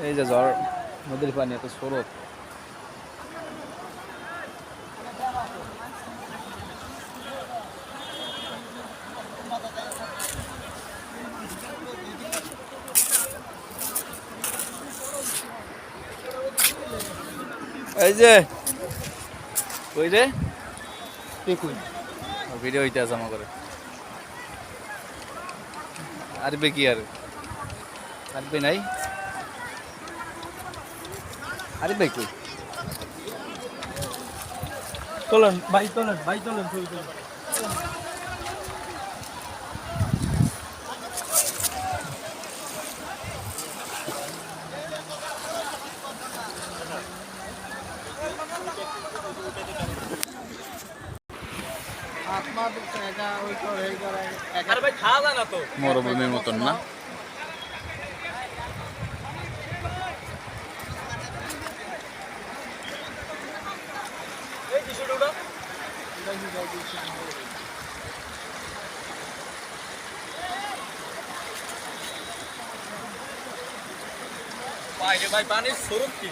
এই যে ঝড় নদীর পানি এত স্রোত। এই যে ওই যে ভিডিও হইতে আছে আমার করে। আরবে কি আর আরবে নাই, আরবে কি তোলেন ভাই, তোলেন ভাই, তোলেন ছবি তোলেন। মরুভূমির মতন না? ভাই পানির স্বরূপ কি?